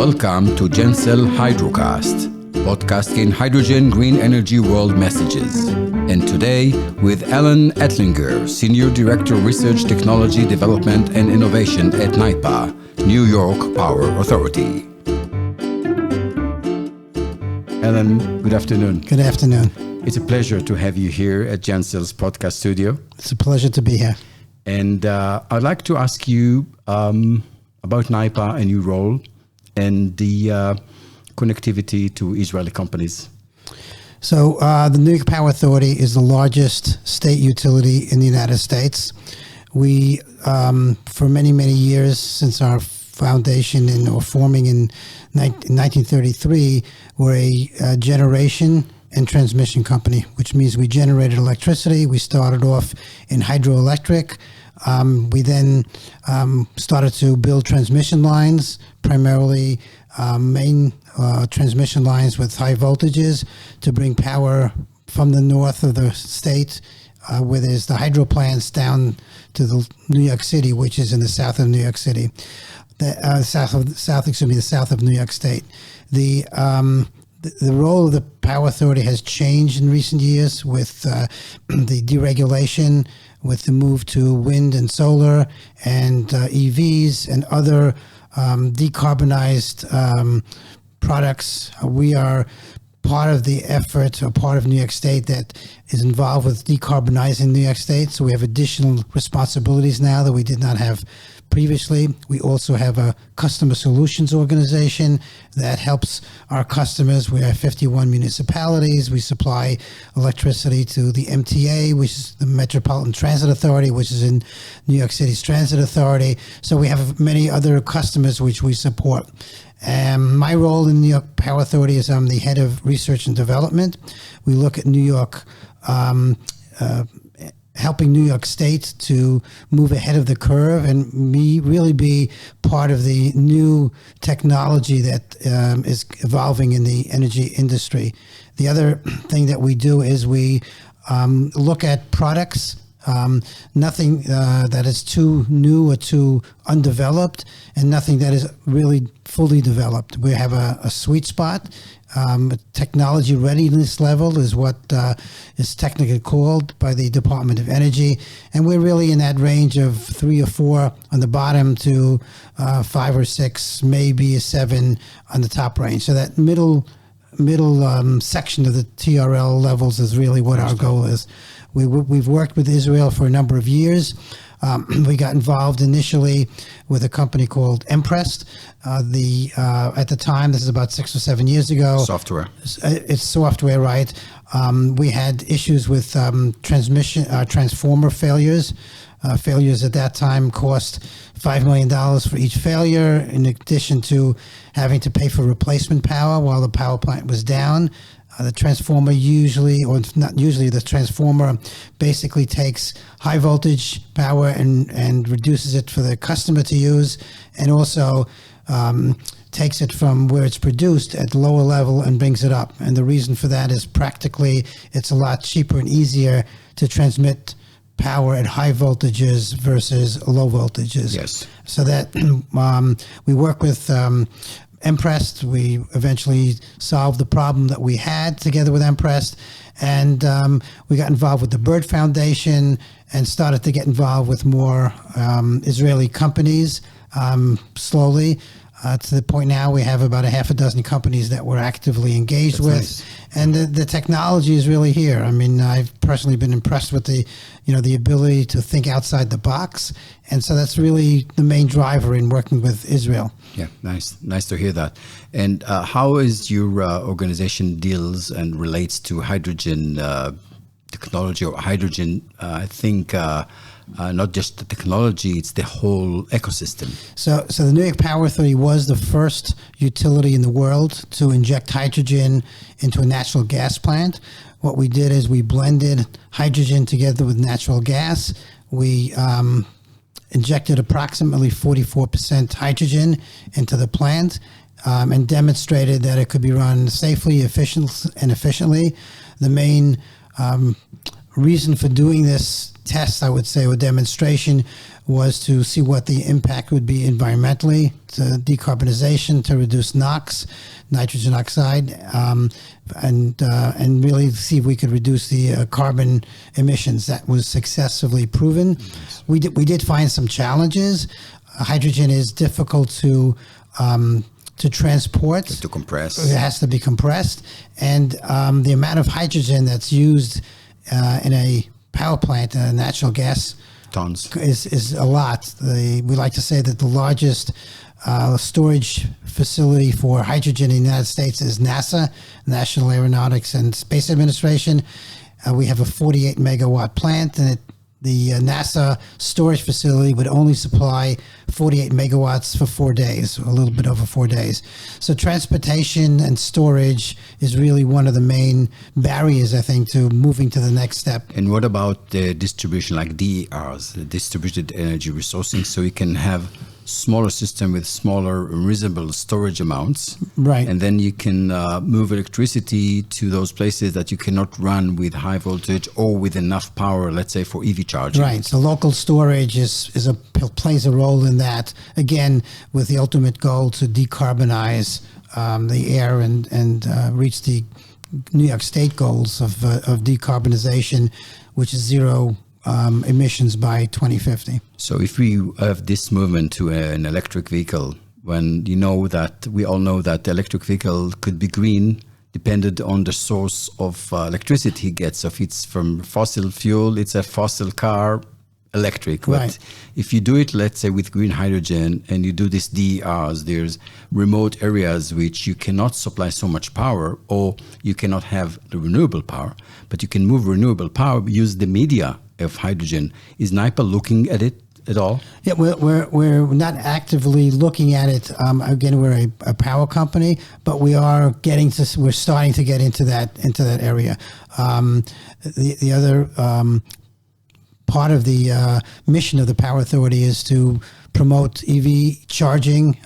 Welcome to GenCell Hydrocast, podcasting hydrogen green energy world messages. And today with Alan Ettlinger, Senior Director Research, Technology Development and Innovation at NYPA, New York Power Authority. Alan, good afternoon. Good afternoon. It's a pleasure to have you here at GenCell's podcast studio. It's a pleasure to be here. And I'd like to ask you about NYPA and your role and the connectivity to Israeli companies. So the New York Power Authority is the largest state utility in the United States. We, for many, many years since our foundation or forming in 1933, were a generation and transmission company, which means we generated electricity. We started off in hydroelectric. We then started to build transmission lines, primarily main transmission lines with high voltages to bring power from the north of the state, where there's the hydro plants, down to the New York City, which is in the south of New York City, the south of New York State. The role of the Power Authority has changed in recent years with the deregulation, with the move to wind and solar and EVs and other decarbonized products. We are part of the effort, or part of New York State that is involved with decarbonizing New York State. So we have additional responsibilities now that we did not have previously. We also have a customer solutions organization that helps our customers. We have 51 municipalities. We supply electricity to the MTA, which is the Metropolitan Transit Authority, which is in New York City's Transit Authority. So we have many other customers which we support. My role in New York Power Authority is I'm the head of research and development. We look at New York, helping New York State to move ahead of the curve and really be part of the new technology that is evolving in the energy industry. The other thing that we do is we look at products, nothing that is too new or too undeveloped, and nothing that is really fully developed. We have a sweet spot. Technology readiness level is what is technically called by the Department of Energy, and we're really in that range of 3 or 4 on the bottom to 5 or 6, maybe a 7 on the top range. So that middle section of the TRL levels is really what our goal is. We've worked with Israel for a number of years. We got involved initially with a company called Emprest. At the time, this is about 6 or 7 years ago. Software. It's software, right? We had issues with transformer failures. Failures at that time cost $5 million for each failure, in addition to having to pay for replacement power while the power plant was down. The transformer the transformer basically takes high voltage power and reduces it for the customer to use, and also takes it from where it's produced at the lower level and brings it up. And the reason for that is practically it's a lot cheaper and easier to transmit power at high voltages versus low voltages. Yes. So that we work with Emprest. We eventually solved the problem that we had together with Emprest, and we got involved with the Bird Foundation and started to get involved with more Israeli companies slowly. To the point now we have about a half a dozen companies that we're actively engaged with. Nice. And the technology is really here. I mean, I've personally been impressed with the ability to think outside the box. And so that's really the main driver in working with Israel. Yeah, nice to hear that. And how is your organization deals and relates to hydrogen technology or hydrogen? I think not just the technology, it's the whole ecosystem. So the New York Power Authority was the first utility in the world to inject hydrogen into a natural gas plant. What we did is we blended hydrogen together with natural gas. We injected approximately 44% hydrogen into the plant and demonstrated that it could be run safely, efficiently. The main reason for doing this test, I would say, or demonstration was to see what the impact would be environmentally, to decarbonization, to reduce NOx, nitrogen oxide, and really see if we could reduce the carbon emissions. That was successfully proven. We did find some challenges. Hydrogen is difficult to transport. To compress. It has to be compressed. And the amount of hydrogen that's used in a power plant, natural gas, tons, is a lot. We like to say that the largest storage facility for hydrogen in the United States is NASA, National Aeronautics and Space Administration. We have a 48 megawatt plant, and the NASA storage facility would only supply 48 megawatts for 4 days, a little bit over 4 days. So transportation and storage is really one of the main barriers, I think, to moving to the next step. And what about the distribution, like DERs, the distributed energy resourcing, so you can have smaller system with smaller reasonable storage amounts, right? And then you can move electricity to those places that you cannot run with high voltage or with enough power, let's say for EV charging. Right. So local storage plays a role in that, again, with the ultimate goal to decarbonize the air and reach the New York State goals of decarbonization, which is zero emissions by 2050. So if we have this movement to an electric vehicle, when we all know that the electric vehicle could be green, depended on the source of electricity he gets. So if it's from fossil fuel, it's a fossil car, electric. Right. But if you do it, let's say with green hydrogen, and you do this DERs, there's remote areas which you cannot supply so much power, or you cannot have the renewable power, but you can move renewable power, use the media of hydrogen. Is NYPA looking at it at all? Yeah, we're not actively looking at it. Again, we're a power company, but we're starting to get into that area. The other part of the mission of the Power Authority is to promote EV charging.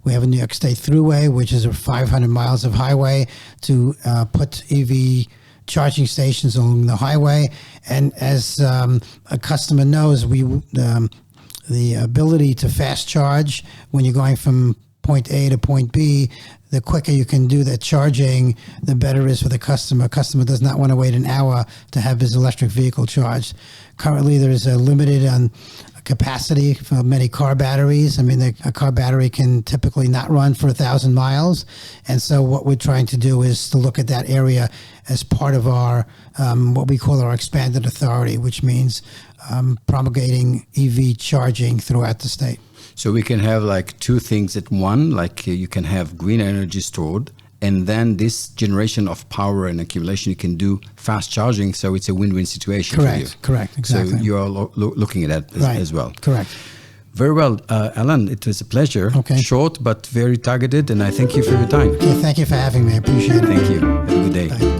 We have a New York State Thruway, which is 500 miles of highway, to put EV charging stations along the highway. And as a customer knows, the ability to fast charge when you're going from point A to point B, the quicker you can do that charging, the better it is for the customer. Customer does not want to wait an hour to have his electric vehicle charged. Currently, there is a limited capacity for many car batteries. I mean, a car battery can typically not run for 1,000 miles. And so what we're trying to do is to look at that area as part of our, what we call our expanded authority, which means promulgating EV charging throughout the state. So we can have like two things at one, like you can have green energy stored, and then this generation of power and accumulation, you can do fast charging. So it's a win-win situation for you. Correct, exactly. So you are looking at that as well. Correct. Very well. Alan, it was a pleasure. Okay. Short, but very targeted, and I thank you for your time. Okay, thank you for having me. I appreciate it. Thank you. Have a good day. Bye.